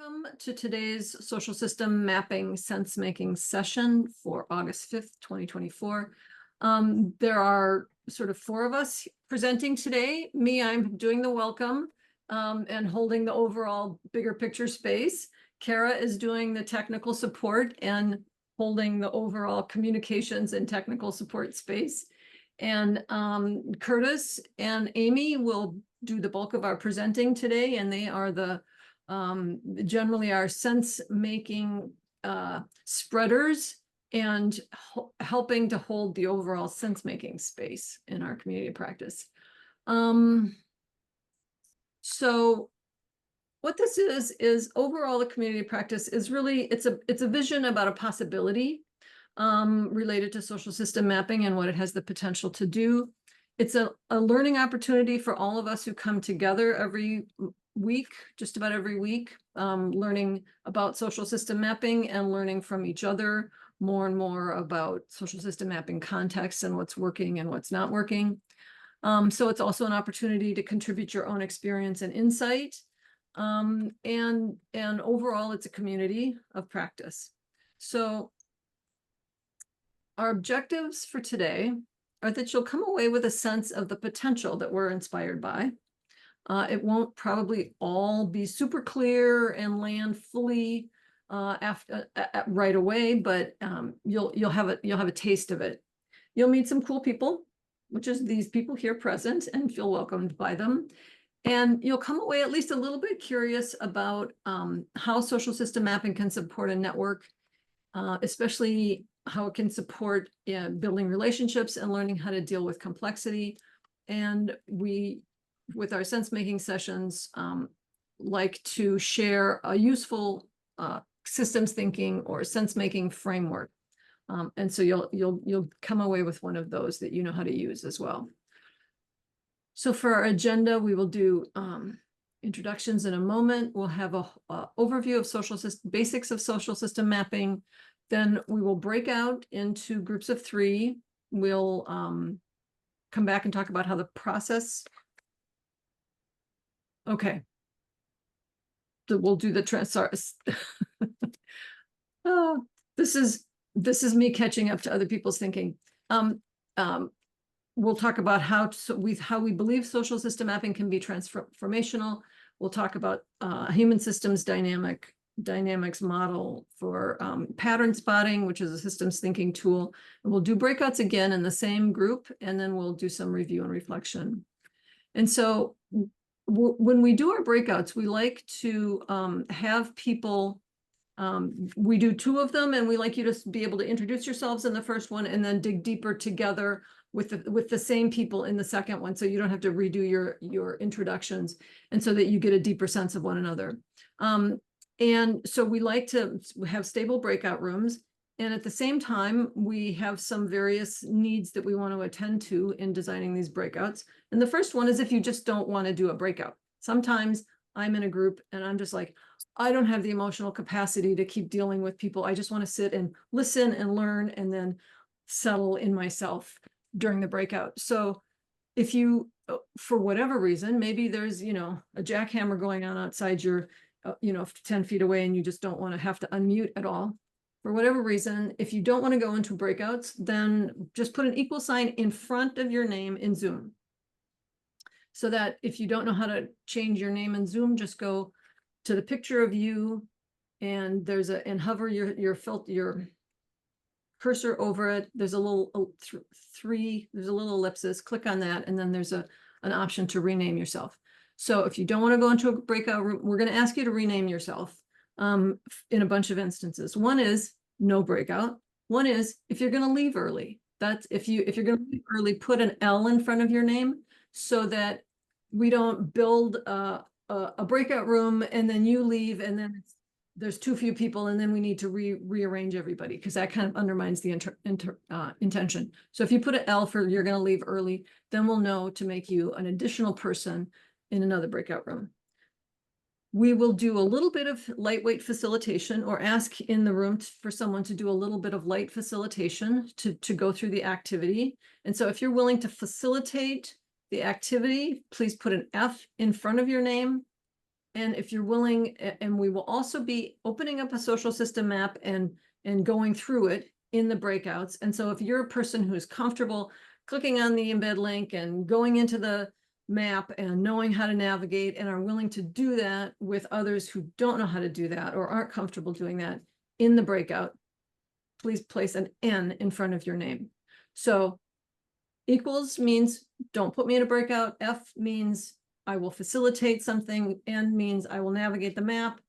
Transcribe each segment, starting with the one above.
Welcome to today's social system mapping sense-making session for August 5th, 2024. There are sort of four of us presenting today. Me, I'm doing the welcome and holding the overall bigger picture space. Kara is doing the technical support and holding the overall communications and technical support space. And Curtis and Amy will do the bulk of our presenting today, and they are the generally our sense-making spreaders and helping to hold the overall sense-making space in our community practice. So what this is overall the community practice is really, it's a vision about a possibility related to social system mapping and what it has the potential to do. It's a learning opportunity for all of us who come together every week, just about every week, learning about social system mapping and learning from each other more and more about social system mapping context and what's working and what's not working. So it's also an opportunity to contribute your own experience and insight. And overall, it's a community of practice. So our objectives for today are that you'll come away with a sense of the potential that we're inspired by. It won't probably all be super clear and land fully right away, but you'll have a taste of it. You'll meet some cool people, which is these people here present, and feel welcomed by them. And you'll come away at least a little bit curious about how social system mapping can support a network, especially how it can support building relationships and learning how to deal with complexity. And we, with our sense-making sessions, like to share a useful systems thinking or sense-making framework. And so you'll come away with one of those that you know how to use as well. So for our agenda, we will do introductions in a moment. We'll have a overview of social system, basics of social system mapping. Then we will break out into groups of three. We'll come back and talk about how the process. Okay. We'll do the oh, this is me catching up to other people's thinking. We'll talk about how we believe social system mapping can be transformational. We'll talk about human systems dynamics model for pattern spotting, which is a systems thinking tool. And we'll do breakouts again in the same group, and then we'll do some review and reflection. And so when we do our breakouts, we like to have people, we do two of them, and we like you to be able to introduce yourselves in the first one and then dig deeper together with the same people in the second one, so you don't have to redo your introductions, and so that you get a deeper sense of one another. And so we like to have stable breakout rooms. And at the same time, we have some various needs that we want to attend to in designing these breakouts. And the first one is if you just don't want to do a breakout. Sometimes I'm in a group and I'm just like, I don't have the emotional capacity to keep dealing with people. I just want to sit and listen and learn and then settle in myself during the breakout. So if you, for whatever reason, maybe there's, a jackhammer going on outside your 10 feet away and you just don't want to have to unmute at all. For whatever reason, if you don't want to go into breakouts, then just put an equal sign in front of your name in Zoom. So that if you don't know how to change your name in Zoom, just go to the picture of you and hover your cursor over it. There's a little there's a little ellipsis, click on that, and then there's an option to rename yourself. So if you don't want to go into a breakout room, we're going to ask you to rename yourself in a bunch of instances. One is no breakout. One is if you're going to leave early. That's if you're going to leave early, put an L in front of your name so that we don't build a breakout room and then you leave and then there's too few people and then we need to rearrange everybody, because that kind of undermines the intention. So if you put an L for you're going to leave early, then we'll know to make you an additional person in another breakout room. We will do a little bit of lightweight facilitation, or ask in the room for someone to do a little bit of light facilitation to go through the activity. And so if you're willing to facilitate the activity, please put an F in front of your name And if you're willing, and we will also be opening up a social system map and going through it in the breakouts. And so if you're a person who's comfortable clicking on the embed link and going into the map and knowing how to navigate and are willing to do that with others who don't know how to do that or aren't comfortable doing that in the breakout, please place an N in front of your name. So equals means don't put me in a breakout. F means I will facilitate something. N means I will navigate the map.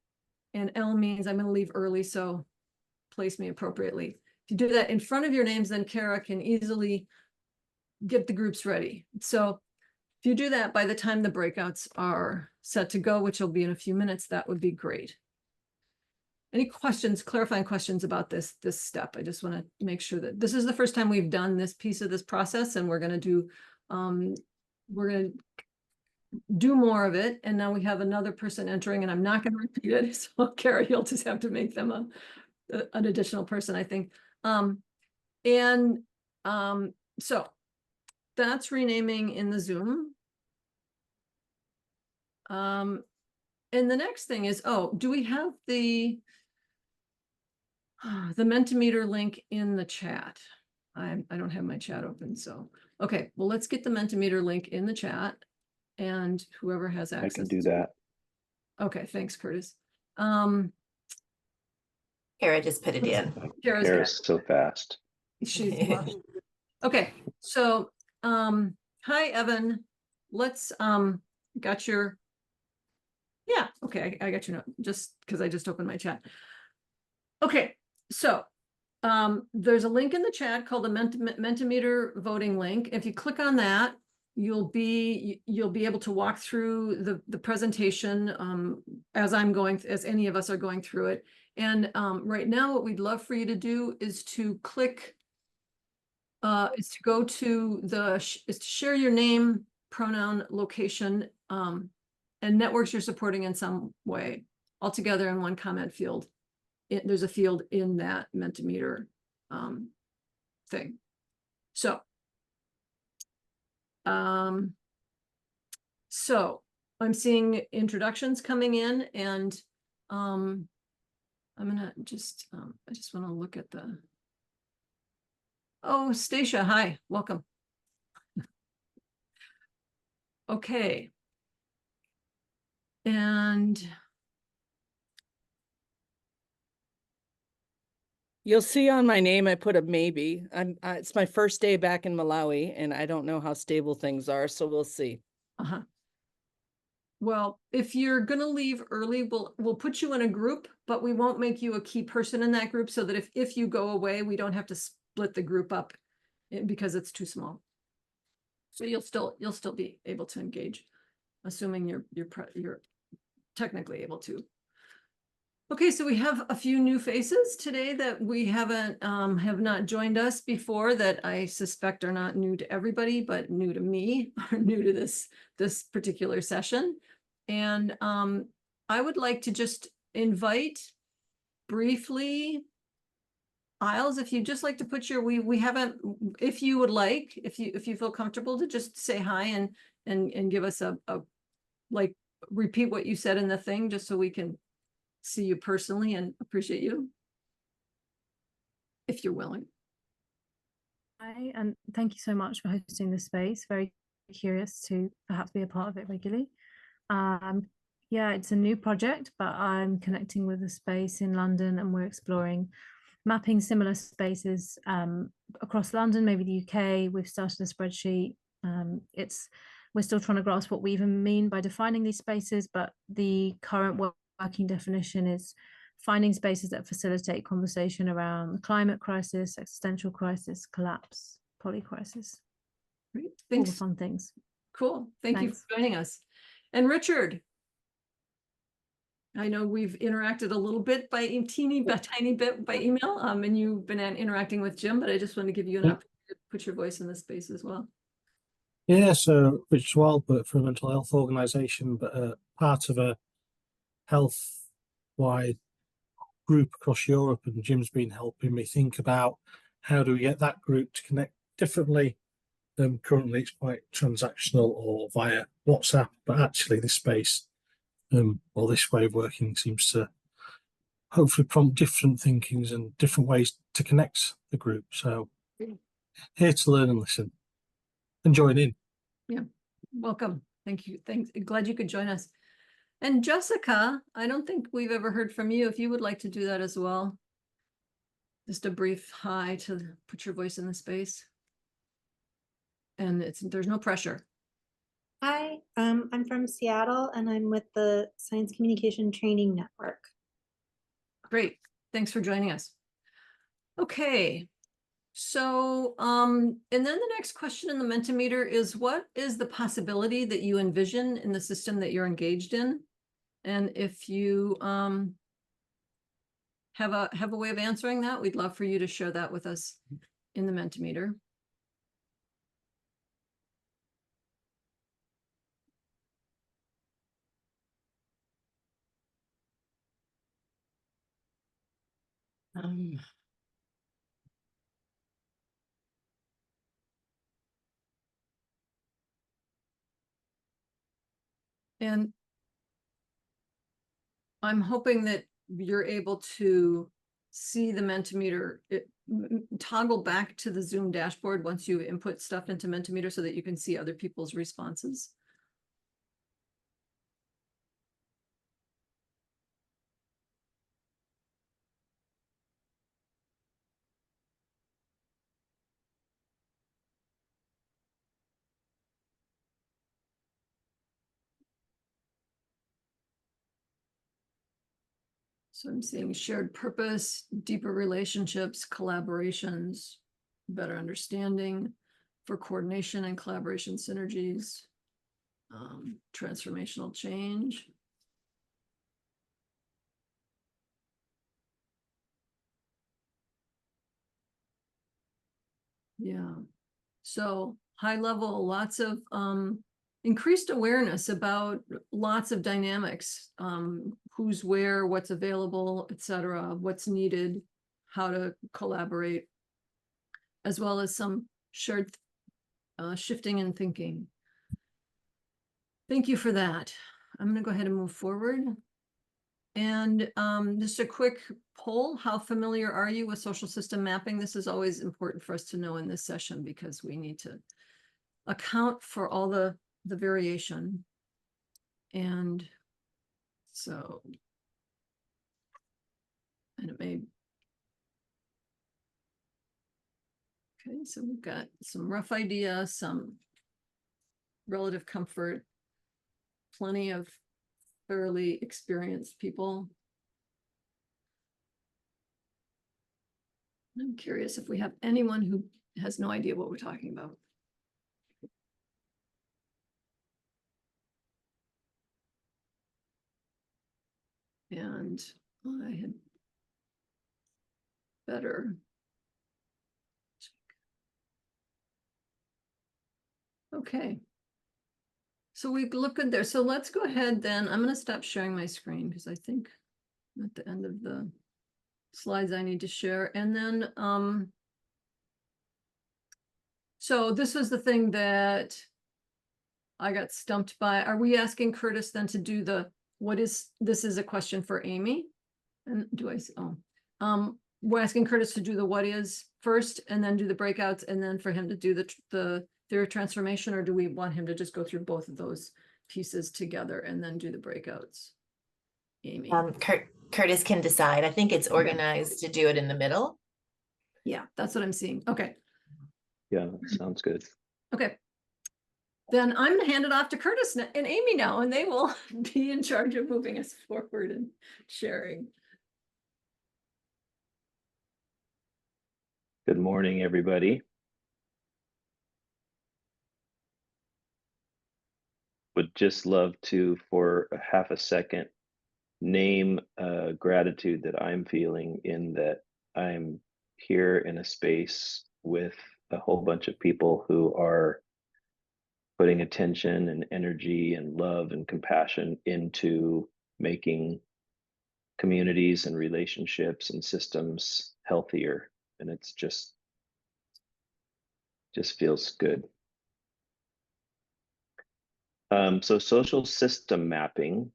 And L means I'm going to leave early, so place me appropriately. If you do that in front of your names, then Kara can easily get the groups ready. So if you do that by the time the breakouts are set to go, which will be in a few minutes, that would be great. Any questions, clarifying questions about this step? I just want to make sure that this is the first time we've done this piece of this process, and we're going to do more of it. And now we have another person entering, and I'm not going to repeat it. So Kara, you'll just have to make them an additional person, I think. So that's renaming in the Zoom. And the next thing is, do we have the Mentimeter link in the chat? I don't have my chat open, so okay. Well, let's get the Mentimeter link in the chat, and whoever has access. I can do that. Okay, thanks, Curtis. Kara just put it in. Kara's so fast. She's okay. So, hi, Evan. Let's got your. Yeah, okay, I got your note just because I just opened my chat. Okay, so there's a link in the chat called the Mentimeter voting link. If you click on that, you'll be able to walk through the presentation as any of us are going through it. And right now, what we'd love for you to do is to click, is to go to is to share your name, pronoun, location, and networks you're supporting in some way, all together in one comment field. There's a field in that Mentimeter thing. So, I'm seeing introductions coming in, and I'm gonna just I just want to look at the. Oh, Stacia, hi, welcome. Okay. And you'll see on my name, I put a maybe. It's my first day back in Malawi, and I don't know how stable things are, so we'll see. Well, if you're going to leave early, we'll put you in a group, but we won't make you a key person in that group, so that if you go away, we don't have to split the group up because it's too small. So you'll still be able to engage, assuming you're technically able to. Okay, so we have a few new faces today that we have not joined us before, that I suspect are not new to everybody, but new to me, or new to this particular session. And I would like to just invite briefly, Isles, if you'd just like to put your, we haven't, if you would like, if you feel comfortable to just say hi and give us a like, repeat what you said in the thing, just so we can see you personally and appreciate you, if you're willing. Hi, and thank you so much for hosting this space. Very curious to perhaps be a part of it regularly. Yeah, it's a new project, but I'm connecting with a space in London, and we're exploring mapping similar spaces across London, maybe the UK. We've started a spreadsheet. We're still trying to grasp what we even mean by defining these spaces, but the current working definition is finding spaces that facilitate conversation around the climate crisis, existential crisis, collapse, polycrisis. Great. Thanks. All the fun things. Cool. Thank you for joining us. And Richard, I know we've interacted a little bit by tiny bit by email, and you've been interacting with Jim, but I just want to give you an opportunity to put your voice in this space as well. Yeah, so Richard Wildbert for a mental health organisation, but part of a health-wide group across Europe, and Jim's been helping me think about how do we get that group to connect differently. Currently it's quite transactional or via WhatsApp, but actually this space or this way of working seems to hopefully prompt different thinkings and different ways to connect the group. So here to learn and listen and join in. Yeah, welcome. Thank you. Thanks. Glad you could join us. And Jessica, I don't think we've ever heard from you. If you would like to do that as well. Just a brief hi to put your voice in the space. And there's no pressure. Hi, I'm from Seattle and I'm with the Science Communication Training Network. Great. Thanks for joining us. Okay. So, and then the next question in the Mentimeter is, what is the possibility that you envision in the system that you're engaged in? And if you have a way of answering that, we'd love for you to share that with us in the Mentimeter. And I'm hoping that you're able to see the Mentimeter, toggle back to the Zoom dashboard once you input stuff into Mentimeter so that you can see other people's responses. So I'm seeing shared purpose, deeper relationships, collaborations, better understanding for coordination and collaboration synergies, transformational change. Yeah. So high level, lots of increased awareness about lots of dynamics, who's where, what's available, etc., what's needed, how to collaborate, as well as some shared shifting and thinking. Thank you for that. I'm going to go ahead and move forward. And just a quick poll, how familiar are you with social system mapping? This is always important for us to know in this session because we need to account for all the variation. And so, and it may, okay, so we've got some rough idea, some relative comfort, plenty of fairly experienced people. I'm curious if we have anyone who has no idea what we're talking about. And I had better. Okay. So we look good there. So let's go ahead then. I'm going to stop sharing my screen because I think I'm at the end of the slides I need to share. And then, so this was the thing that I got stumped by. Are we asking Curtis then to do the, this is a question for Amy. And do I, we're asking Curtis to do the what is first and then do the breakouts and then for him to do the theory of transformation, or do we want him to just go through both of those pieces together and then do the breakouts? Amy. Curtis can decide. I think it's organized to do it in the middle. Yeah, that's what I'm seeing. Okay. Yeah, sounds good. Okay. Then I'm going to hand it off to Curtis and Amy now, and they will be in charge of moving us forward and sharing. Good morning, everybody. Would just love to, for a half a second, name gratitude that I'm feeling in that I'm here in a space with a whole bunch of people who are putting attention and energy and love and compassion into making communities and relationships and systems healthier. And it's just feels good. So social system mapping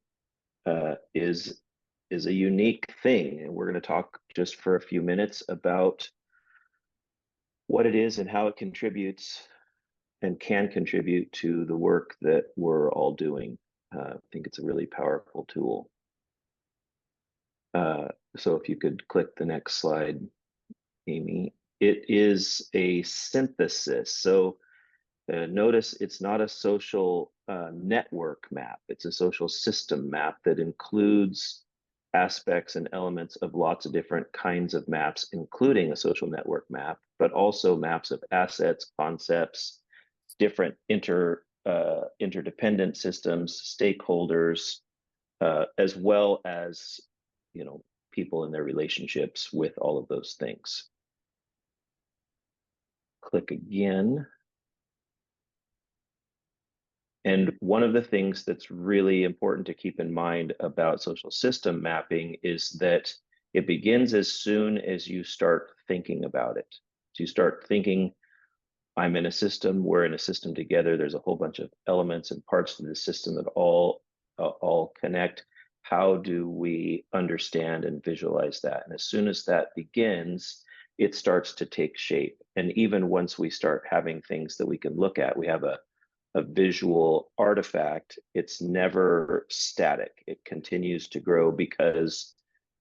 is a unique thing, and we're going to talk just for a few minutes about what it is and how it contributes and can contribute to the work that we're all doing. I think it's a really powerful tool. So if you could click the next slide, Amy. It is a synthesis. So notice it's not a social network map. It's a social system map that includes aspects and elements of lots of different kinds of maps, including a social network map, but also maps of assets, concepts, different interdependent systems, stakeholders, as well as, you know, people and their relationships with all of those things. Click again. And one of the things that's really important to keep in mind about social system mapping is that it begins as soon as you start thinking about it. So you start thinking, I'm in a system, we're in a system together, there's a whole bunch of elements and parts to the system that all connect. How do we understand and visualize that? And as soon as that begins, it starts to take shape. And even once we start having things that we can look at, we have a visual artifact, it's never static. It continues to grow because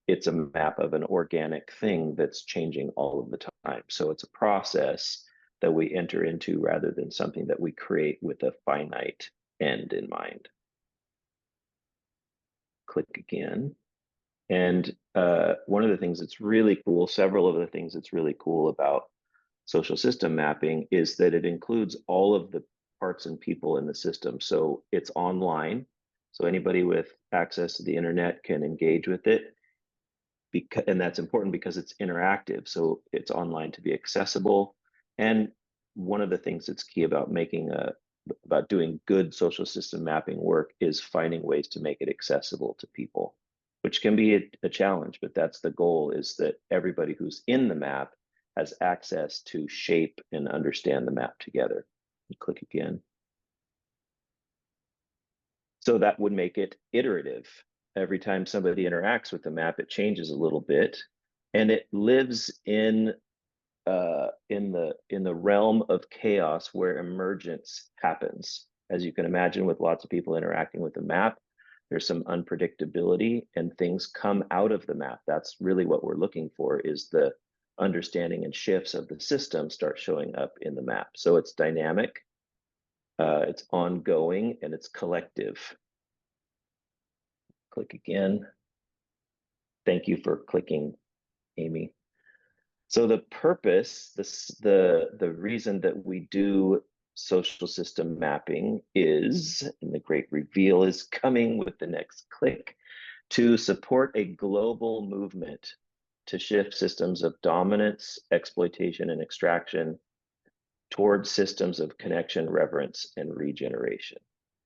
it's a map of an organic thing that's changing all of the time. So it's a process that we enter into rather than something that we create with a finite end in mind. Click again. And one of the things that's really cool, several of the things that's really cool about social system mapping is that it includes all of the parts and people in the system. So it's online. So anybody with access to the internet can engage with it. And that's important because it's interactive. So it's online to be accessible. And one of the things that's key about about doing good social system mapping work is finding ways to make it accessible to people, which can be a challenge, but that's the goal, is that everybody who's in the map has access to shape and understand the map together. You click again. So that would make it iterative. Every time somebody interacts with the map, it changes a little bit, and it lives in the realm of chaos where emergence happens. As you can imagine, with lots of people interacting with the map, there's some unpredictability and things come out of the map. That's really what we're looking for, is the understanding and shifts of the system start showing up in the map. So it's dynamic, it's ongoing, and it's collective. Click again. Thank you for clicking, Amy. So the purpose, the reason that we do social system mapping is, and the great reveal is coming with the next click, to support a global movement to shift systems of dominance, exploitation, and extraction towards systems of connection, reverence, and regeneration.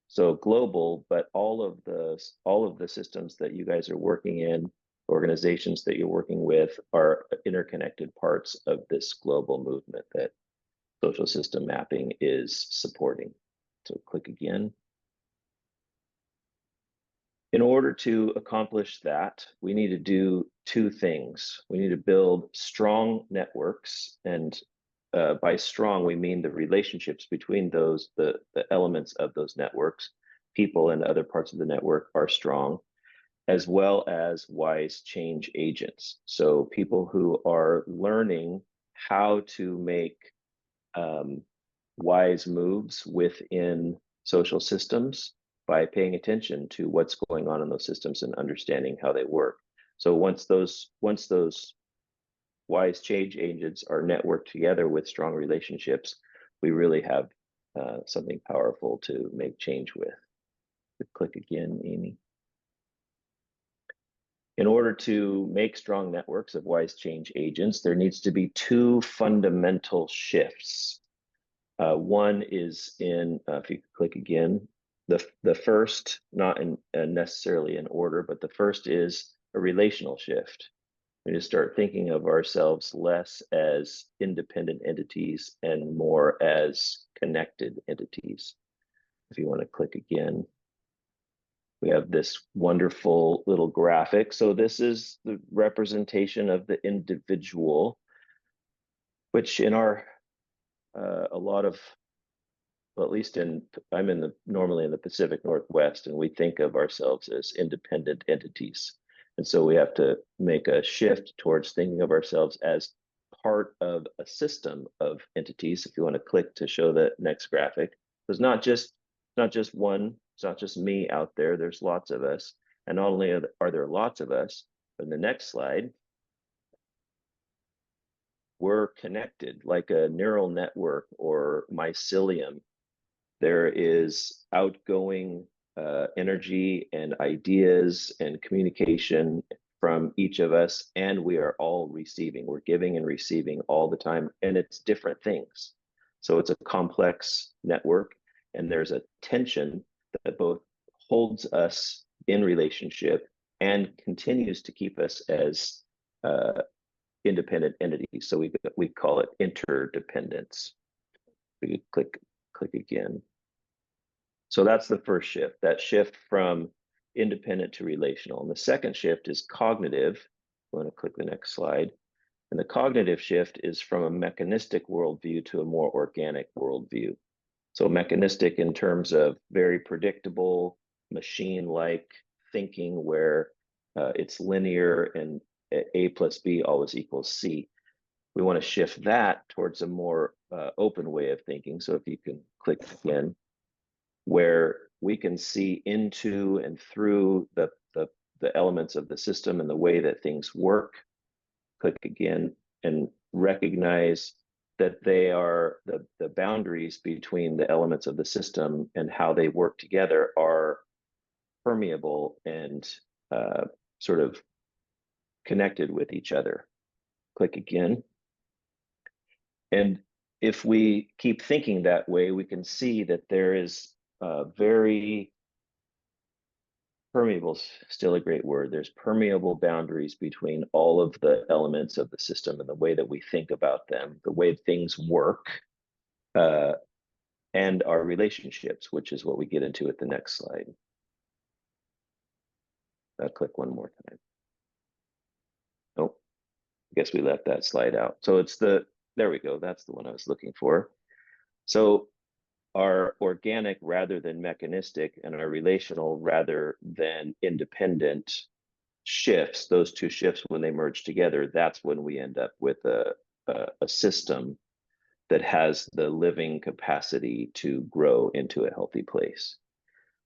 So global, but all of the systems that you guys are working in, organizations that you're working with, are interconnected parts of this global movement that social system mapping is supporting. So click again. In order to accomplish that, we need to do two things. We need to build strong networks, and by strong, we mean the relationships between those, the elements of those networks, people and other parts of the network are strong, as well as wise change agents. So people who are learning how to make wise moves within social systems by paying attention to what's going on in those systems and understanding how they work. So once those wise change agents are networked together with strong relationships, we really have something powerful to make change with. Click again, Amy. In order to make strong networks of wise change agents, there needs to be two fundamental shifts. One is in, if you click again, the first, not in necessarily in order, but the first is a relational shift. We need to start thinking of ourselves less as independent entities and more as connected entities. If you want to click again. We have this wonderful little graphic. So this is the representation of the individual, which in our, a lot of, well, at least I'm normally in the Pacific Northwest, and we think of ourselves as independent entities. And so we have to make a shift towards thinking of ourselves as part of a system of entities. If you want to click to show the next graphic, there's not just one, it's not just me out there, there's lots of us. And not only are there lots of us, but in the next slide, we're connected like a neural network or mycelium. There is outgoing energy and ideas and communication from each of us, and we are all receiving. We're giving and receiving all the time, and it's different things. So it's a complex network, and there's a tension that both holds us in relationship and continues to keep us as independent entities. So we call it interdependence. We could click again. So that's the first shift, that shift from independent to relational. And the second shift is cognitive. I'm going to click the next slide. And the cognitive shift is from a mechanistic worldview to a more organic worldview. So mechanistic in terms of very predictable, machine-like thinking where it's linear and A plus B always equals C. We want to shift that towards a more open way of thinking. So if you can click again, where we can see into and through the elements of the system and the way that things work. Click again and recognize that they are the boundaries between the elements of the system and how they work together are permeable and sort of connected with each other. Click again. And if we keep thinking that way, we can see that there is very permeable, still a great word. There's permeable boundaries between all of the elements of the system and the way that we think about them, the way things work, and our relationships, which is what we get into at the next slide. Click one more time. Nope, I guess we left that slide out. So it's there we go. That's the one I was looking for. So our organic rather than mechanistic and our relational rather than independent shifts, those two shifts, when they merge together, that's when we end up with a system that has the living capacity to grow into a healthy place.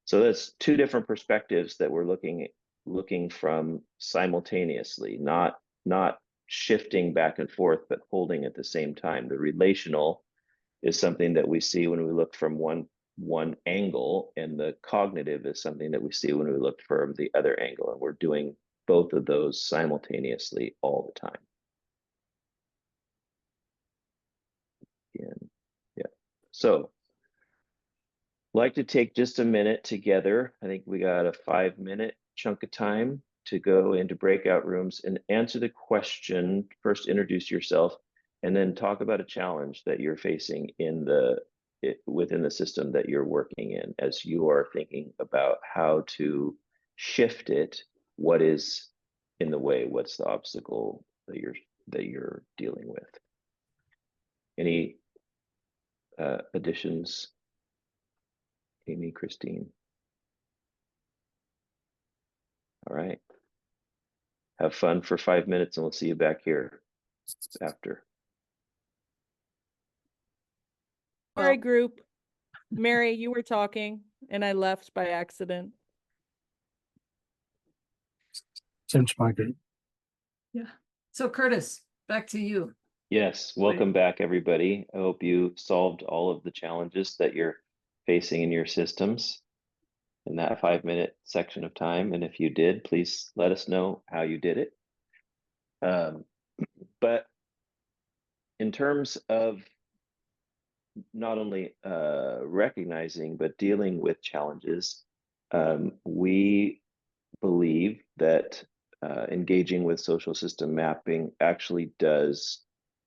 So that's two different perspectives that we're looking from simultaneously, not shifting back and forth, but holding at the same time. The relational is something that we see when we look from one angle, and the cognitive is something that we see when we look from the other angle, and we're doing both of those simultaneously all the time. Yeah. So like to take just a minute together. I think we got a 5-minute chunk of time to go into breakout rooms and answer the question. First, introduce yourself, and then talk about a challenge that you're facing within the system that you're working in as you are thinking about how to shift it. What is in the way? What's the obstacle that you're dealing with? Any additions? Amy, Christine? All right. Have fun for 5 minutes, and we'll see you back here after. Sorry, group. Mary, you were talking and I left by accident. Same to my group. Yeah. So Curtis, back to you. Yes, welcome back, everybody. I hope you solved all of the challenges that you're facing in your systems in that 5-minute section of time. And if you did, please let us know how you did it. But in terms of not only recognizing, but dealing with challenges, we believe that engaging with social system mapping actually does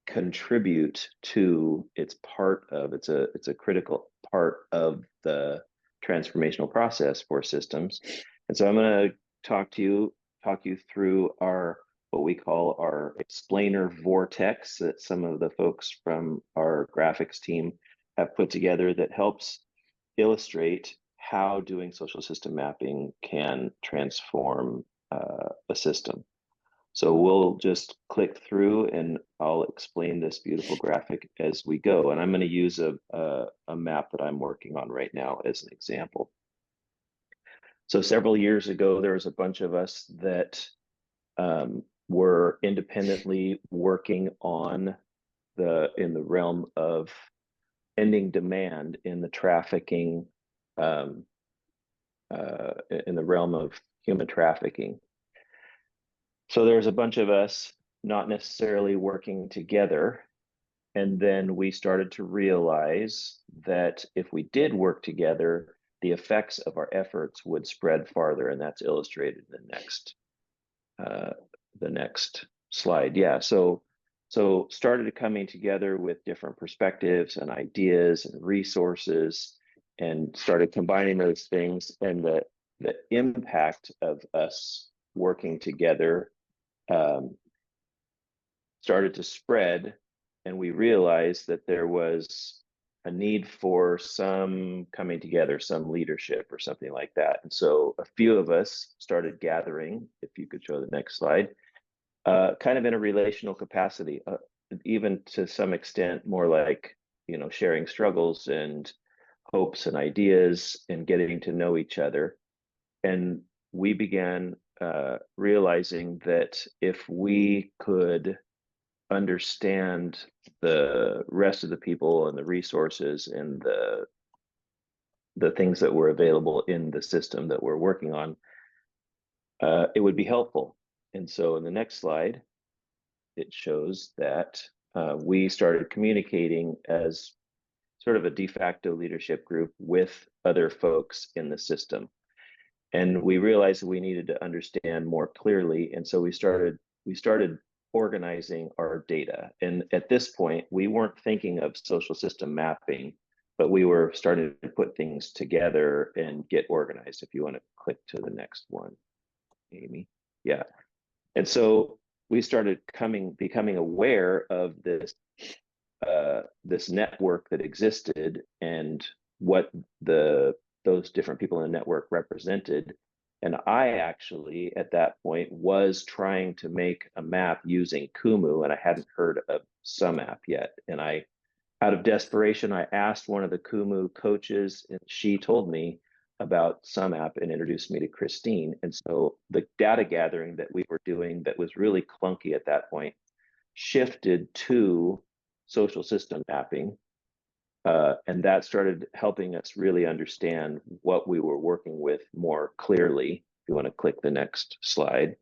contribute to, it's a critical part of the transformational process for systems, And so I'm going to talk you through our, what we call our explainer vortex that some of the folks from our graphics team have put together that helps illustrate how doing social system mapping can transform a system. So we'll just click through and I'll explain this beautiful graphic as we go. And I'm going to use a map that I'm working on right now as an example. So several years ago, there was a bunch of us that were independently working on in the realm of ending demand in the trafficking, in the realm of human trafficking. So there's a bunch of us not necessarily working together. And then we started to realize that if we did work together, the effects of our efforts would spread farther. And that's illustrated in the next slide. Yeah, so started coming together with different perspectives and ideas and resources and started combining those things, and the impact of us working together started to spread, and we realized that there was a need for some coming together, some leadership or something like that. And so a few of us started gathering, if you could show the next slide, kind of in a relational capacity, even to some extent more like, you know, sharing struggles and hopes and ideas and getting to know each other. And we began realizing that if we could understand the rest of the people and the resources and the things that were available in the system that we're working on, it would be helpful. And so in the next slide, it shows that we started communicating as sort of a de facto leadership group with other folks in the system. And we realized that we needed to understand more clearly. And so we started organizing our data. And at this point, we weren't thinking of social system mapping, but we were starting to put things together and get organized. If you want to click to the next one, Amy. Yeah. And so we started becoming aware of this this network that existed and what those different people in the network represented. And I actually, at that point, was trying to make a map using Kumu, and I hadn't heard of sumApp yet. And out of desperation, I asked one of the Kumu coaches, and she told me about sumApp and introduced me to Christine. And so the data gathering that we were doing that was really clunky at that point shifted to social system mapping. And that started helping us really understand what we were working with more clearly. If you want to click the next slide.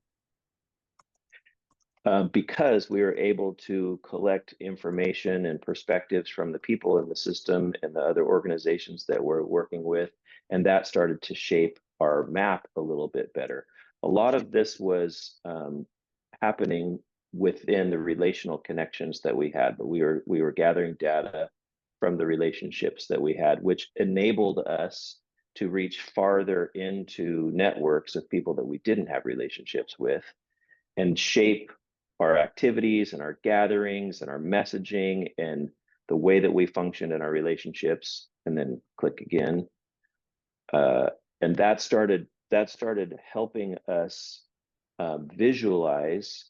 Because we were able to collect information and perspectives from the people in the system and the other organizations that we're working with, and that started to shape our map a little bit better. A lot of this was happening within the relational connections that we had, but we were gathering data from the relationships that we had, which enabled us to reach farther into networks of people that we didn't have relationships with and shape our activities and our gatherings and our messaging and the way that we functioned in our relationships. And then click again. And that started helping us visualize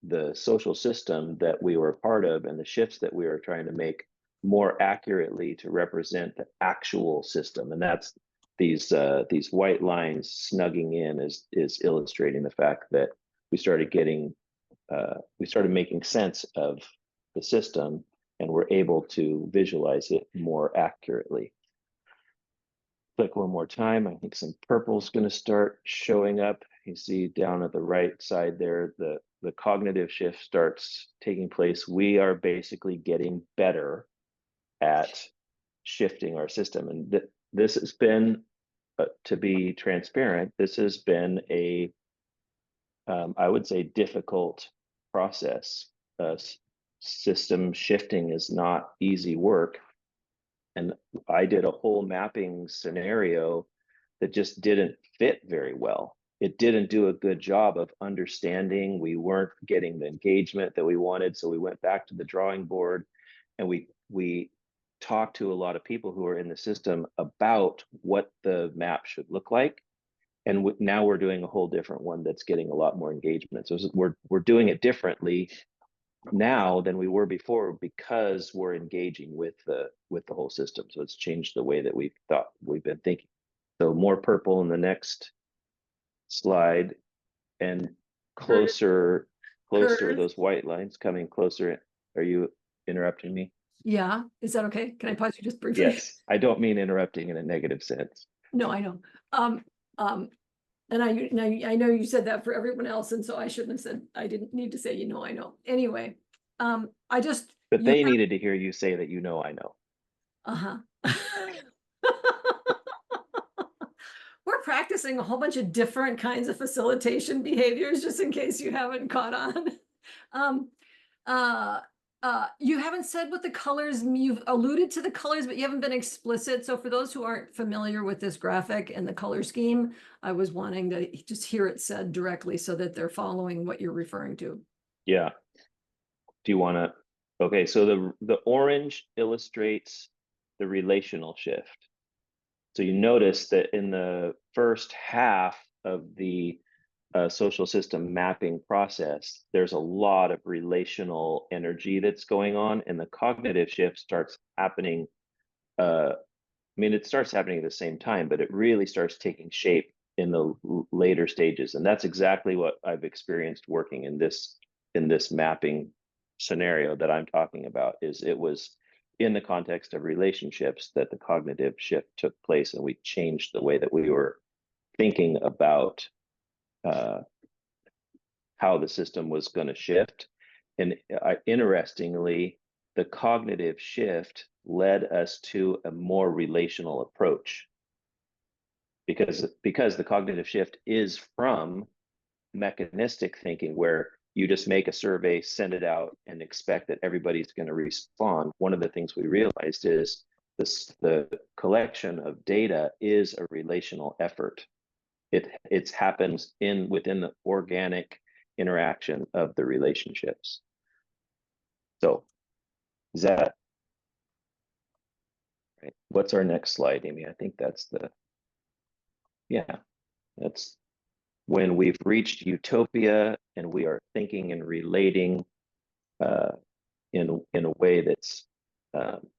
the social system that we were a part of and the shifts that we were trying to make more accurately to represent the actual system. And that's these white lines snugging in is illustrating the fact that we started making sense of the system and we're able to visualize it more accurately. Click one more time. I think some purple is going to start showing up. You see down at the right side there, the cognitive shift starts taking place. We are basically getting better at shifting our system. And this has been, to be transparent, this has been a, I would say, difficult process. System shifting is not easy work. And I did a whole mapping scenario that just didn't fit very well. It didn't do a good job of understanding. We weren't getting the engagement that we wanted. So we went back to the drawing board, and we talked to a lot of people who are in the system about what the map should look like. And now we're doing a whole different one that's getting a lot more engagement. So we're doing it differently now than we were before, because we're engaging with the whole system. So it's changed the way that we've been thinking. So more purple in the next slide, and closer, Curtis. those white lines coming closer. Are you interrupting me? Yeah, is that okay? Can I pause you just briefly? Yes, I don't mean interrupting in a negative sense. No, I know. And I know you said that for everyone else, and so I shouldn't have said, I didn't need to say, you know, I know. Anyway, I just. But they needed to hear you say that, you know, I know. Uh-huh. We're practicing a whole bunch of different kinds of facilitation behaviors, just in case you haven't caught on. You haven't said what the colors, you've alluded to the colors, but you haven't been explicit. So for those who aren't familiar with this graphic and the color scheme, I was wanting to just hear it said directly so that they're following what you're referring to. Yeah. Do you want to? Okay, so the orange illustrates the relational shift. So you notice that in the first half of the social system mapping process, there's a lot of relational energy that's going on, and the cognitive shift starts happening. I mean, it starts happening at the same time, but it really starts taking shape in the later stages. And that's exactly what I've experienced working in this mapping scenario that I'm talking about. Is it was in the context of relationships that the cognitive shift took place, and we changed the way that we were thinking about how the system was going to shift. And interestingly, the cognitive shift led us to a more relational approach, because the cognitive shift is from mechanistic thinking, where you just make a survey, send it out, and expect that everybody's going to respond. One of the things we realized is the collection of data is a relational effort. It happens within the organic interaction of the relationships. So is that right? What's our next slide, Amy? I think that's that's when we've reached utopia and we are thinking and relating in a way that's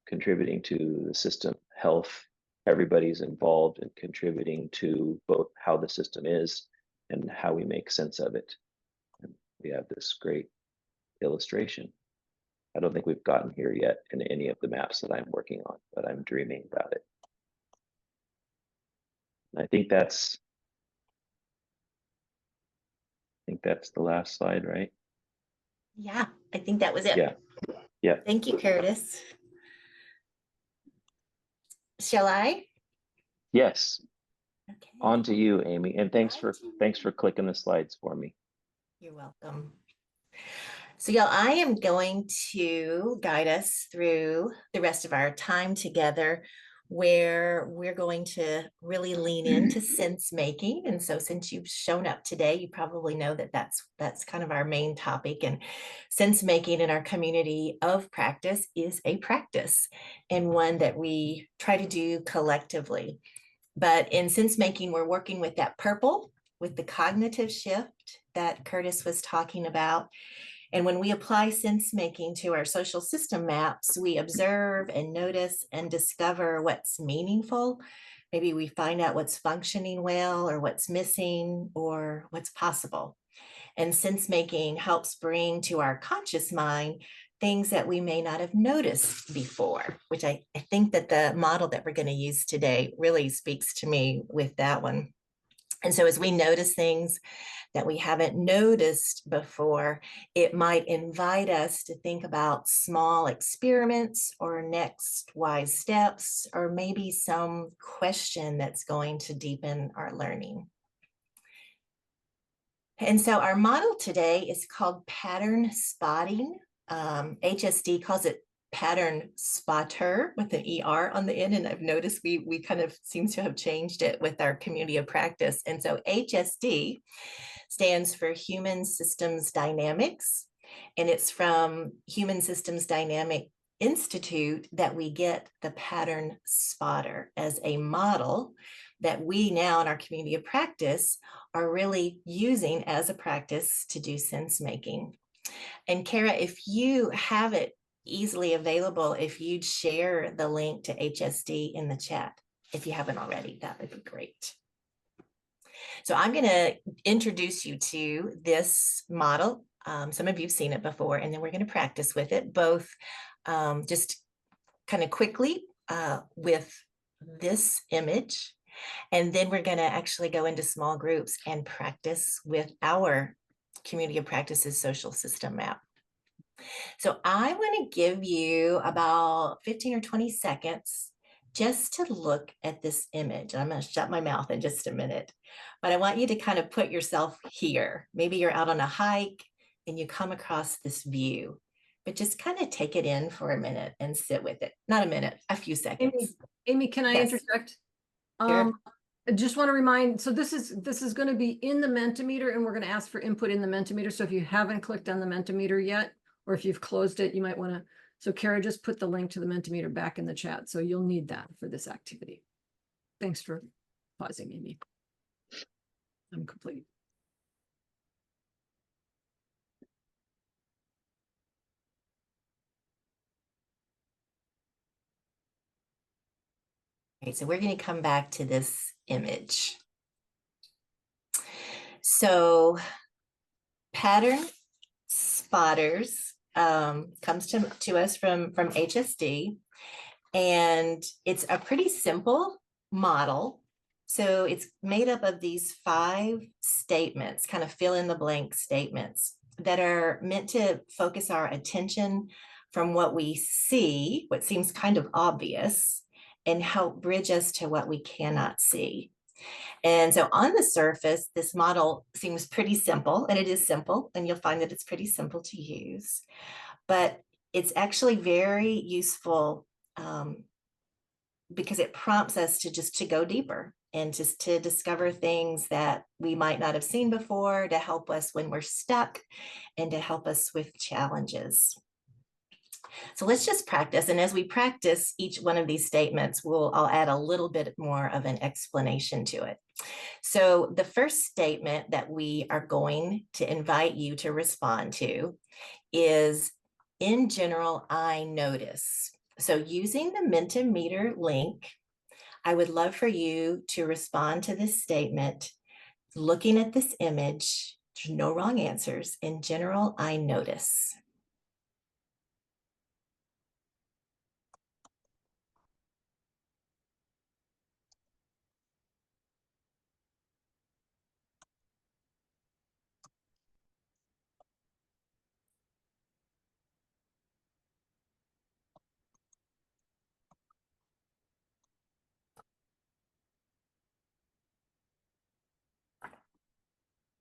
contributing to the system health. Everybody's involved in contributing to both how the system is and how we make sense of it. And we have this great illustration. I don't think we've gotten here yet in any of the maps that I'm working on, but I'm dreaming about it. And I think that's the last slide, right? Yeah, I think that was it. Yeah. Thank you, Curtis. Shall I? Yes. Okay. On to you, Amy. And thanks for clicking the slides for me. You're welcome. So y'all, I am going to guide us through the rest of our time together, where we're going to really lean into sense making. And so since you've shown up today, you probably know that that's kind of our main topic. And sense making in our community of practice is a practice, and one that we try to do collectively. But in sense making, we're working with that purple, with the cognitive shift that Curtis was talking about. And when we apply sense making to our social system maps, we observe and notice and discover what's meaningful. Maybe we find out what's functioning well, or what's missing, or what's possible. And sense making helps bring to our conscious mind things that we may not have noticed before, which I think that the model that we're going to use today really speaks to me with that one. And so as we notice things that we haven't noticed before, it might invite us to think about small experiments or next wise steps, or maybe some question that's going to deepen our learning. And so our model today is called pattern spotting. HSD calls it pattern spotter with an ER on the end. And I've noticed we kind of seems to have changed it with our community of practice. And so HSD stands for Human Systems Dynamics. And it's from Human Systems Dynamic Institute that we get the pattern spotter as a model that we now in our community of practice are really using as a practice to do sense making. And Kara, if you have it easily available, if you'd share the link to HSD in the chat, if you haven't already, that would be great. So I'm going to introduce you to this model. Some of you've seen it before, and then we're going to practice with it, both just kind of quickly with this image. And then we're going to actually go into small groups and practice with our community of practices social system map. So I want to give you about 15 or 20 seconds just to look at this image. I'm going to shut my mouth in just a minute, but I want you to kind of put yourself here. Maybe you're out on a hike and you come across this view, but just kind of take it in for a minute and sit with it. Not a minute, a few seconds. Amy, can I Yes. interject? Sure. I just want to remind, so this is going to be in the Mentimeter, and we're going to ask for input in the Mentimeter. So if you haven't clicked on the Mentimeter yet, or if you've closed it, you might want to. So Kara just put the link to the Mentimeter back in the chat. So you'll need that for this activity. Thanks for pausing, Amy. I'm complete. Okay, so we're going to come back to this image. So pattern spotters comes to us from HSD, and it's a pretty simple model. So it's made up of these 5 statements, kind of fill in the blank statements that are meant to focus our attention from what we see, what seems kind of obvious, and help bridge us to what we cannot see. And so on the surface, this model seems pretty simple, and it is simple, and you'll find that it's pretty simple to use, but it's actually very useful because it prompts us to go deeper and just to discover things that we might not have seen before, to help us when we're stuck and to help us with challenges. So let's just practice. And as we practice each one of these statements, I'll add a little bit more of an explanation to it. So the first statement that we are going to invite you to respond to is, in general, I notice. So using the Mentimeter link, I would love for you to respond to this statement, looking at this image. There's no wrong answers. In general, I notice.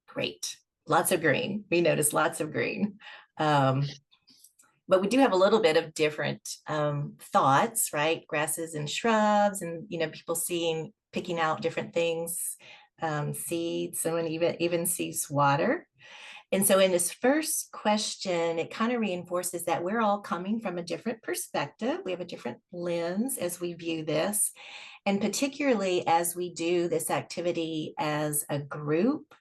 Great. Lots of green. We notice lots of green. But we do have a little bit of different thoughts, right? Grasses and shrubs, and people picking out different things, seeds. Someone even sees water. And so in this first question, it kind of reinforces that we're all coming from a different perspective. We have a different lens as we view this. And particularly as we do this activity as a group,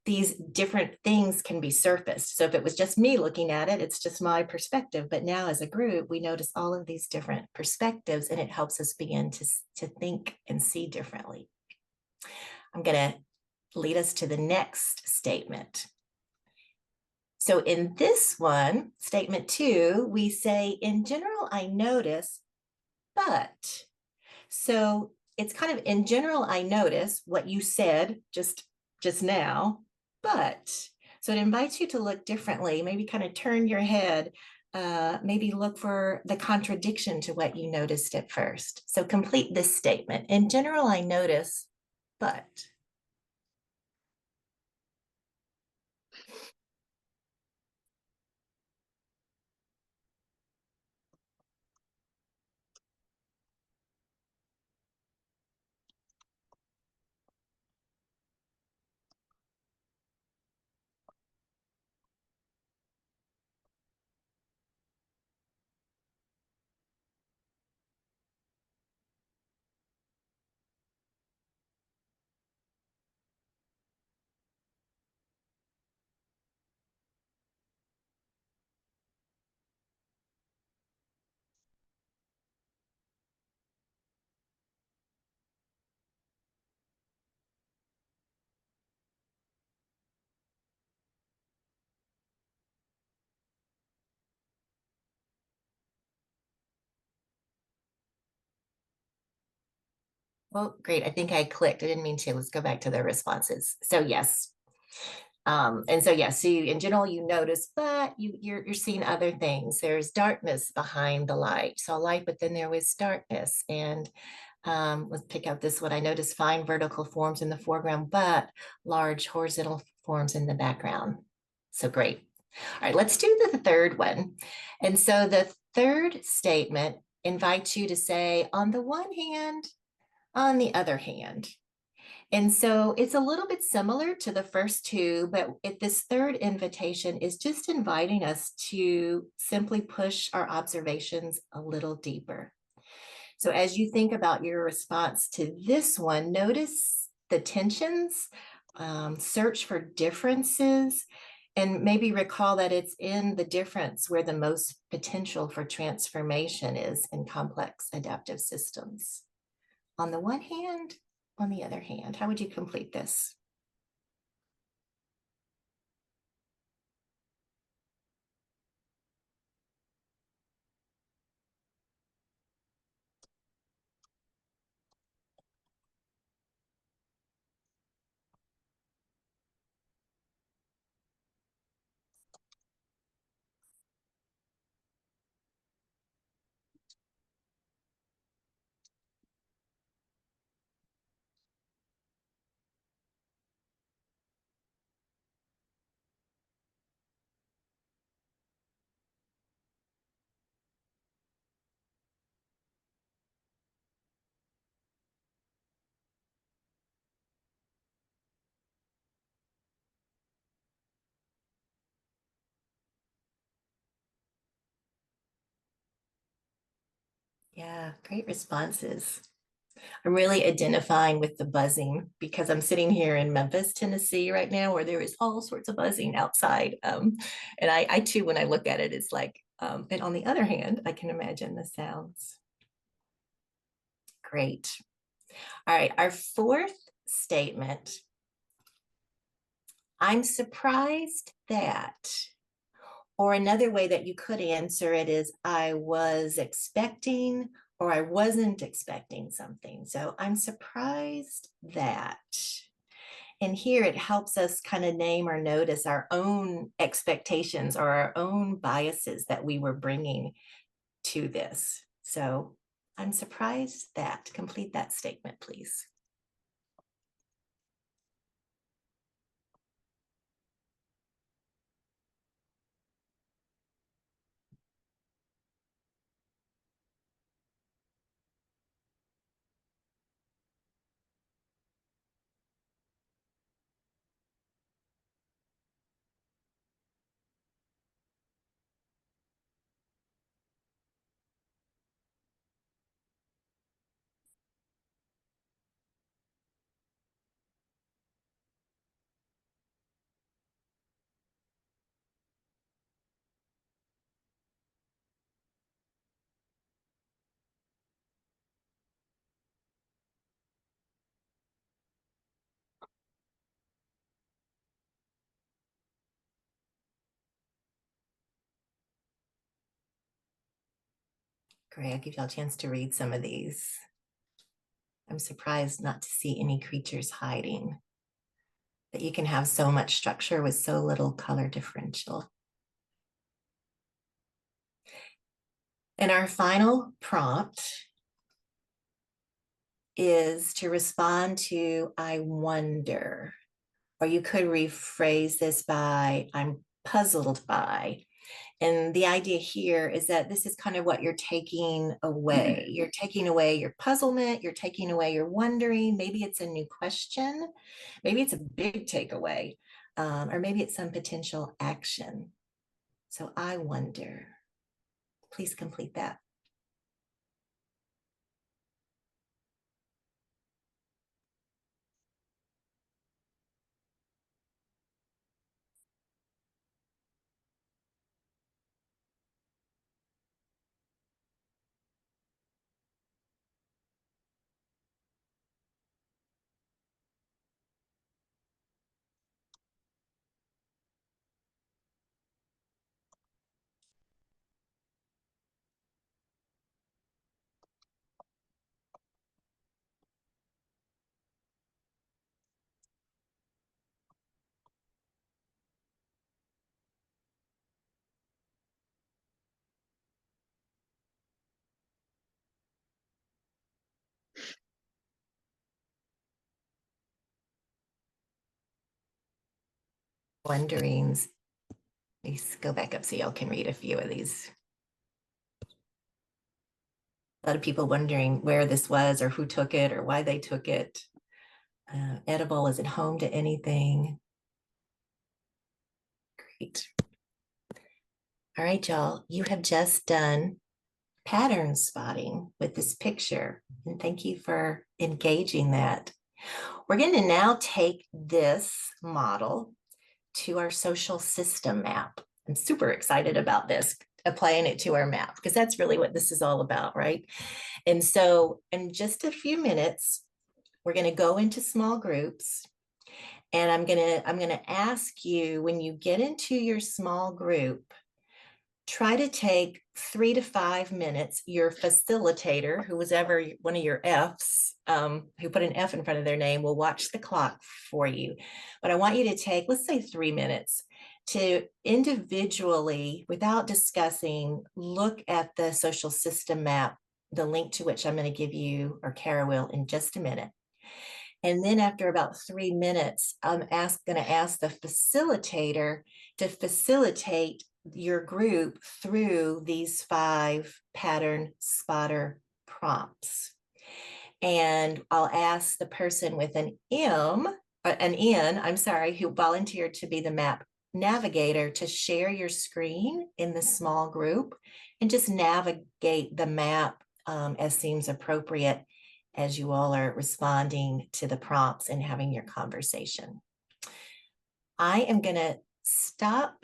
these different things can be surfaced. So if it was just me looking at it, it's just my perspective. But now as a group, we notice all of these different perspectives, and it helps us begin to think and see differently. I'm going to lead us to the next statement. So in this one, statement 2, we say, in general, I notice, but. So it's kind of, in general, I notice what you said just now, but. So it invites you to look differently, maybe kind of turn your head, maybe look for the contradiction to what you noticed at first. So complete this statement. In general, I notice, but. Well, great. I think I clicked. I didn't mean to. Let's go back to the responses. So yes. And so yes, so in general you notice, but you're seeing other things. There's darkness behind the light. So light, but then there was darkness. And let's pick out this one. I noticed fine vertical forms in the foreground, but large horizontal forms in the background. So great. All right, let's do the third one. And so the third statement invites you to say, on the one hand, on the other hand. And so it's a little bit similar to the first two, but this third invitation is just inviting us to simply push our observations a little deeper. So as you think about your response to this one, notice the tensions, search for differences, and maybe recall that it's in the difference where the most potential for transformation is in complex adaptive systems. On the one hand, on the other hand, how would you complete this? Yeah, great responses. I'm really identifying with the buzzing because I'm sitting here in Memphis, Tennessee right now, where there is all sorts of buzzing outside. And I too, when I look at it, it's like, and on the other hand, I can imagine the sounds. Great. All right, our fourth statement. I'm surprised that, or another way that you could answer it is I was expecting or I wasn't expecting something. So I'm surprised that. And here it helps us kind of name or notice our own expectations or our own biases that we were bringing to this. So I'm surprised that. Complete that statement, please. Great, I'll give y'all a chance to read some of these. I'm surprised not to see any creatures hiding. That you can have so much structure with so little color differential. And our final prompt is to respond to I wonder, or you could rephrase this by I'm puzzled by. And the idea here is that this is kind of what you're taking away. You're taking away your puzzlement, you're taking away your wondering. Maybe it's a new question, maybe it's a big takeaway, or maybe it's some potential action. So I wonder. Please complete that. wonderings. Let's go back up so y'all can read a few of these. A lot of people wondering where this was or who took it or why they took it. Edible, is it home to anything? Great. All right, y'all, you have just done pattern spotting with this picture, and thank you for engaging that. We're going to now take this model to our social system map. I'm super excited about this, applying it to our map, because that's really what this is all about, right? And so in just a few minutes, we're going to go into small groups, and I'm going to ask you, when you get into your small group, try to take 3 to 5 minutes. Your facilitator, who was ever one of your Fs, who put an F in front of their name, will watch the clock for you. But I want you to take, let's say 3 minutes, to individually, without discussing, look at the social system map, the link to which I'm going to give you, or Kara will, in just a minute. And then after about 3 minutes, I'm going to ask the facilitator to facilitate your group through these 5 pattern spotter prompts. And I'll ask the person with an N, who volunteered to be the map navigator, to share your screen in the small group and just navigate the map as seems appropriate as you all are responding to the prompts and having your conversation. I am going to stop.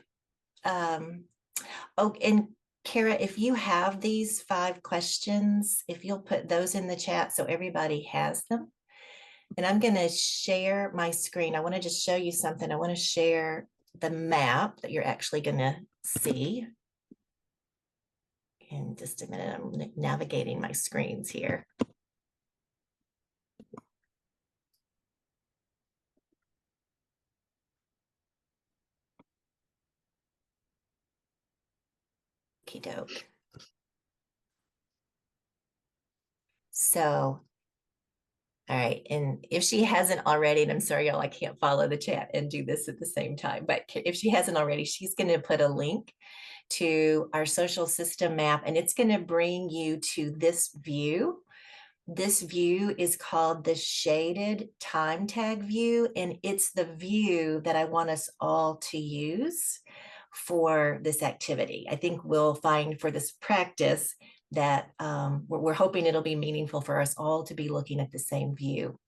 Oh, and Kara, if you have these 5 questions, if you'll put those in the chat so everybody has them. And I'm going to share my screen. I want to just show you something. I want to share the map that you're actually going to see. In just a minute, I'm navigating my screens here. Okie doke. So, all right, and if she hasn't already, and I'm sorry, y'all, I can't follow the chat and do this at the same time, but if she hasn't already, she's going to put a link to our social system map, and it's going to bring you to this view. This view is called the shaded time tag view, and it's the view that I want us all to use for this activity. I think we'll find for this practice that we're hoping it'll be meaningful for us all to be looking at the same view.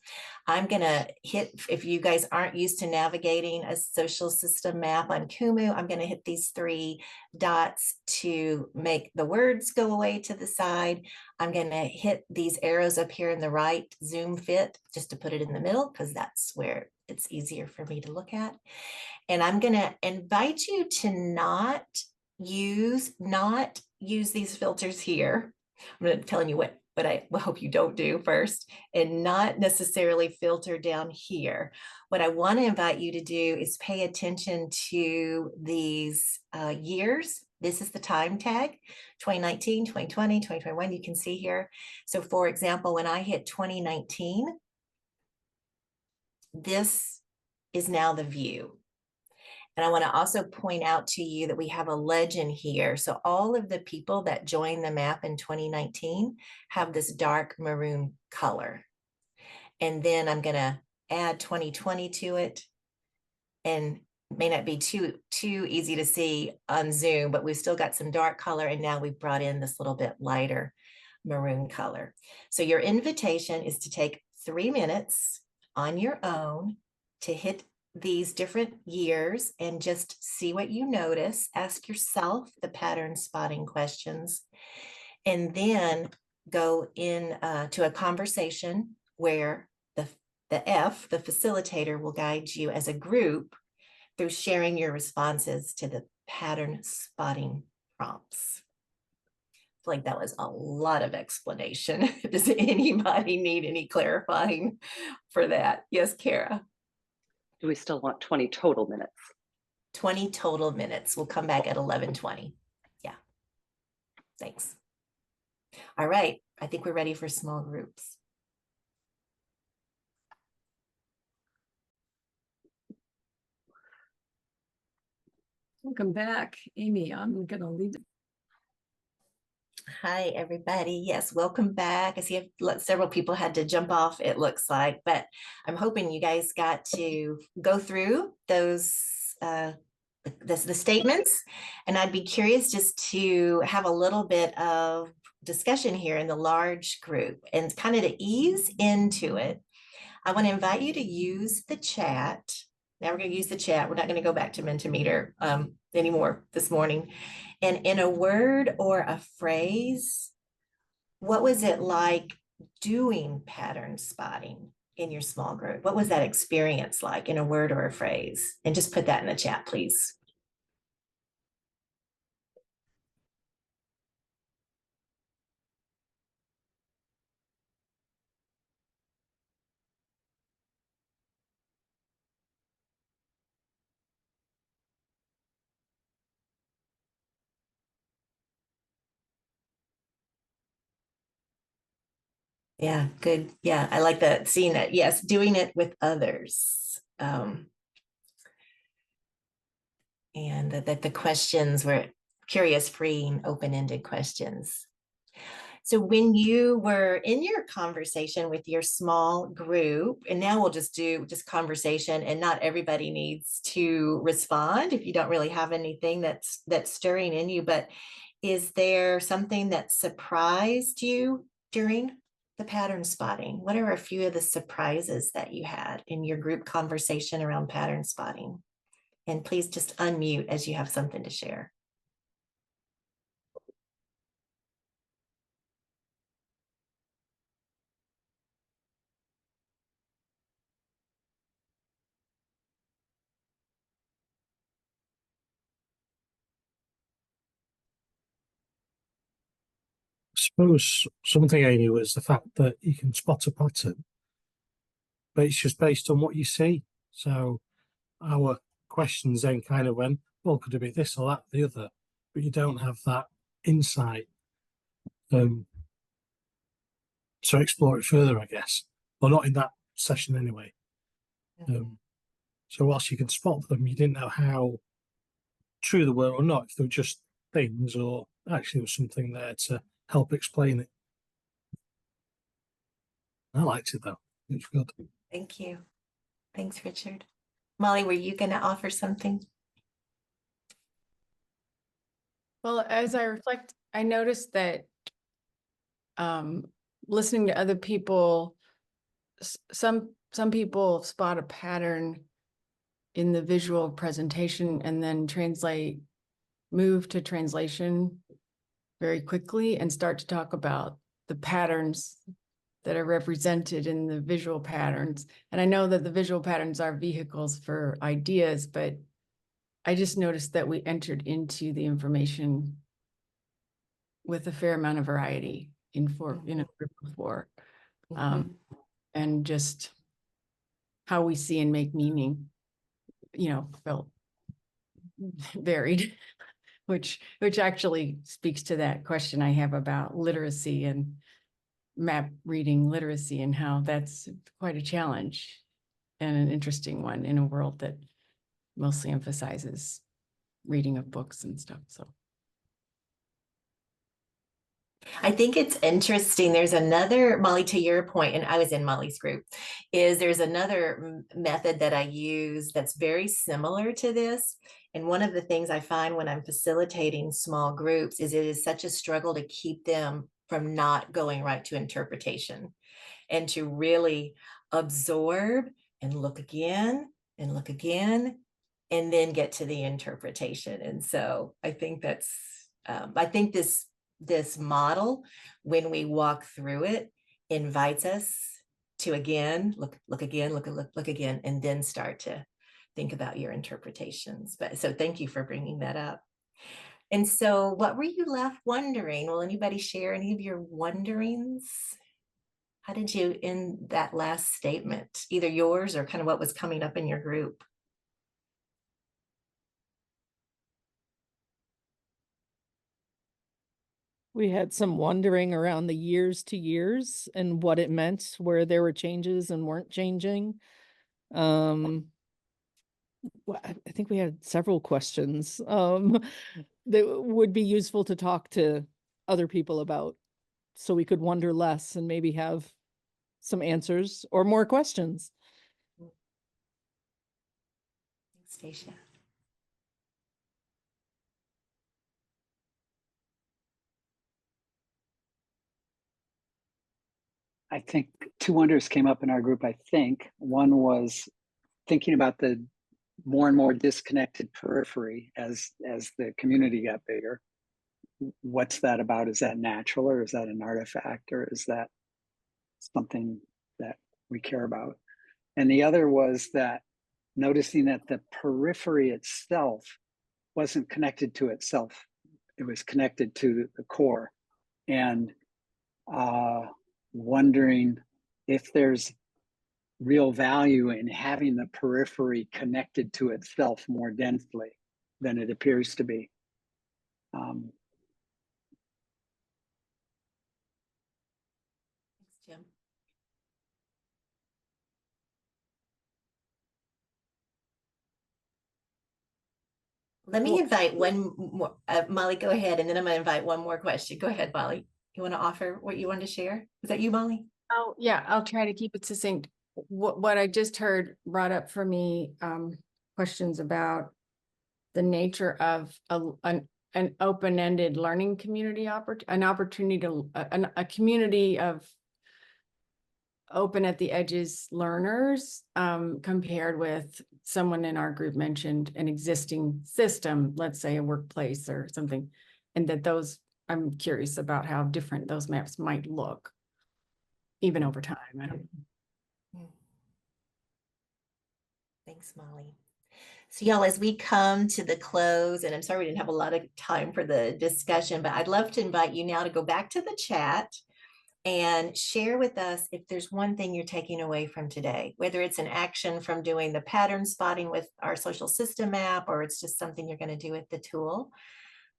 I'm going to hit, if you guys aren't used to navigating a social system map on Kumu, I'm going to hit these 3 dots to make the words go away to the side. I'm going to hit these arrows up here in the right, zoom fit, just to put it in the middle, because that's where it's easier for me to look at. And I'm going to invite you to not use these filters here. I'm telling you what I hope you don't do first, and not necessarily filter down here. What I want to invite you to do is pay attention to these years. This is the time tag, 2019, 2020, 2021, you can see here. So for example, when I hit 2019, this is now the view. And I want to also point out to you that we have a legend here. So all of the people that joined the map in 2019 have this dark maroon color. And then I'm going to add 2020 to it. And it may not be too easy to see on Zoom, but we've still got some dark color. And now we've brought in this little bit lighter maroon color. So your invitation is to take 3 minutes on your own to hit these different years and just see what you notice. Ask yourself the pattern spotting questions, and then go in to a conversation where the facilitator, will guide you as a group through sharing your responses to the pattern spotting prompts. I feel like that was a lot of explanation. Does anybody need any clarifying for that? Yes, Kara. Do we still want 20 total minutes? 20 total minutes. We'll come back at 11:20. Yeah. Thanks. All right. I think we're ready for small groups. Welcome back, Amy. I'm gonna leave it. Hi, everybody. Yes, welcome back. I see several people had to jump off, it looks like, but I'm hoping you guys got to go through those the statements, and I'd be curious just to have a little bit of discussion here in the large group and kind of to ease into it. I want to invite you to use the chat. Now we're going to use the chat. We're not going to go back to Mentimeter anymore this morning. And in a word or a phrase, what was it like doing pattern spotting in your small group? What was that experience like in a word or a phrase? And just put that in the chat, please. Yeah, good. Yeah, I like that, seeing that. Yes, doing it with others. And that the questions were curious, free, open-ended questions. So when you were in your conversation with your small group, and now we'll just do just conversation, and not everybody needs to respond if you don't really have anything that's stirring in you, but is there something that surprised you during the pattern spotting? What are a few of the surprises that you had in your group conversation around pattern spotting? And please just unmute as you have something to share. I suppose something, Amy, was the fact that you can spot a pattern, but it's just based on what you see. So our questions then kind of went, well, could it be this or that, the other? But you don't have that insight to explore it further, I guess. Well, not in that session anyway. So whilst you can spot them, you didn't know how true they were or not, if they were just things or actually there was something there to help explain it. I liked it though. It was good. Thank you. Thanks, Richard. Molly, were you going to offer something? Well, as I reflect, I noticed that listening to other people, some people spot a pattern in the visual presentation and then move to translation very quickly and start to talk about the patterns that are represented in the visual patterns. And I know that the visual patterns are vehicles for ideas, but I just noticed that we entered into the information with a fair amount of variety in a group of four. And just how we see and make meaning, felt varied, which actually speaks to that question I have about literacy and map reading literacy, and how that's quite a challenge and an interesting one in a world that mostly emphasizes reading of books and stuff. So I think it's interesting. There's another, Molly, to your point, and I was in Molly's group, there's another method that I use that's very similar to this. And one of the things I find when I'm facilitating small groups is it is such a struggle to keep them from not going right to interpretation, and to really absorb and look again and look again, and then get to the interpretation. And so I think this model, when we walk through it, invites us to again look again, and then start to think about your interpretations. But so thank you for bringing that up. And so what were you left wondering? Will anybody share any of your wonderings? How did you end that last statement, either yours or kind of what was coming up in your group? We had some wondering around the years to years and what it meant, where there were changes and weren't changing. Well, I think we had several questions that would be useful to talk to other people about, so we could wonder less and maybe have some answers or more questions. Thanks, Stacia. I think two wonders came up in our group, I think. One was thinking about the more and more disconnected periphery as the community got bigger. What's that about? Is that natural, or is that an artifact, or is that something that we care about? And the other was that noticing that the periphery itself wasn't connected to itself. It was connected to the core. And wondering if there's real value in having the periphery connected to itself more densely than it appears to be. Thanks, Jim. Let me invite one more. Molly, go ahead, and then I'm going to invite one more question. Go ahead, Molly. You want to offer what you want to share? Is that you, Molly? Oh, yeah, I'll try to keep it succinct. What I just heard brought up for me questions about the nature of an open-ended learning community, an opportunity to a community of open at the edges learners compared with someone in our group mentioned an existing system, let's say a workplace or something, and that those, I'm curious about how different those maps might look even over time. I don't know. Thanks, Molly. So y'all, as we come to the close, and I'm sorry we didn't have a lot of time for the discussion, but I'd love to invite you now to go back to the chat and share with us if there's one thing you're taking away from today, whether it's an action from doing the pattern spotting with our social system app, or it's just something you're going to do with the tool.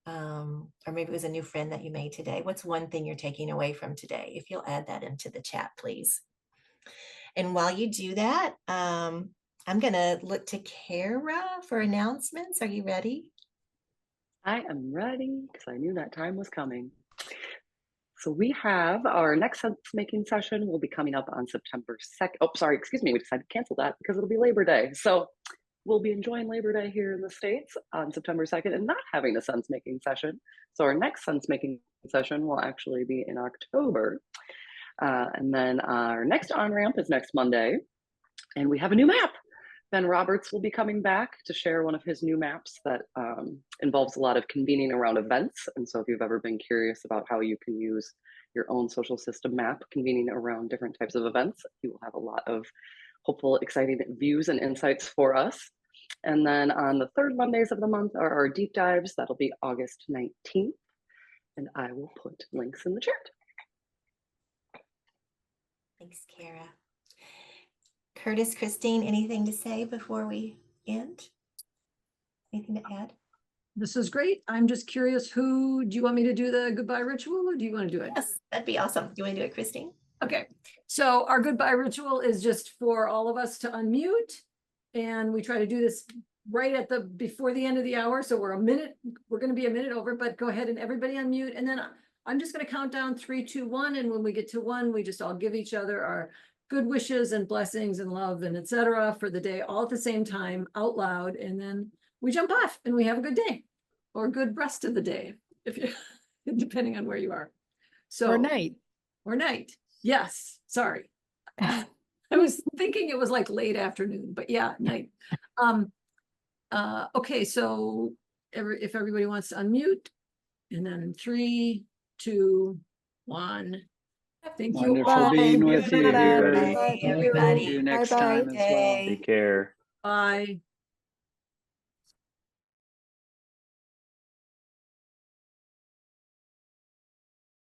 Or maybe it was a new friend that you made today. What's one thing you're taking away from today? If you'll add that into the chat, please. And while you do that, I'm going to look to Kara for announcements. Are you ready? I am ready because I knew that time was coming. So we have our next SenseMaking session will be coming up on September 2nd. Oh, sorry, excuse me. We decided to cancel that because it'll be Labor Day. So we'll be enjoying Labor Day here in the States on September 2nd and not having a SenseMaking session. So our next SenseMaking session will actually be in October. And then our next on-ramp is next Monday. And we have a new map. Ben Roberts will be coming back to share one of his new maps that involves a lot of convening around events. And so if you've ever been curious about how you can use your own social system map convening around different types of events, you will have a lot of hopeful, exciting views and insights for us. And then on the third Mondays of the month are our deep dives. That'll be August 19th. And I will put links in the chat. Thanks, Kara. Curtis, Christine, anything to say before we end? Anything to add? This is great. I'm just curious, do you want me to do the goodbye ritual, or do you want to do it? Yes, that'd be awesome. You want to do it, Christine? Okay, so our goodbye ritual is just for all of us to unmute, and we try to do this right at before the end of the hour. So we're going to be a minute over, but go ahead and everybody unmute. And then I'm just going to count down 3, 2, 1. And when we get to 1, we just all give each other our good wishes and blessings and love and etc. for the day, all at the same time out loud. And then we jump off and we have a good day or good rest of the day, if you, depending on where you are. So Or night. Or night. Yes. Sorry. I was thinking it was like late afternoon, but yeah, night. Okay, so if everybody wants to unmute, and then 3, 2, 1. Thank you. Wonderful being with you here. Bye, everybody. See you next Bye-bye. time as well. Take care. Bye.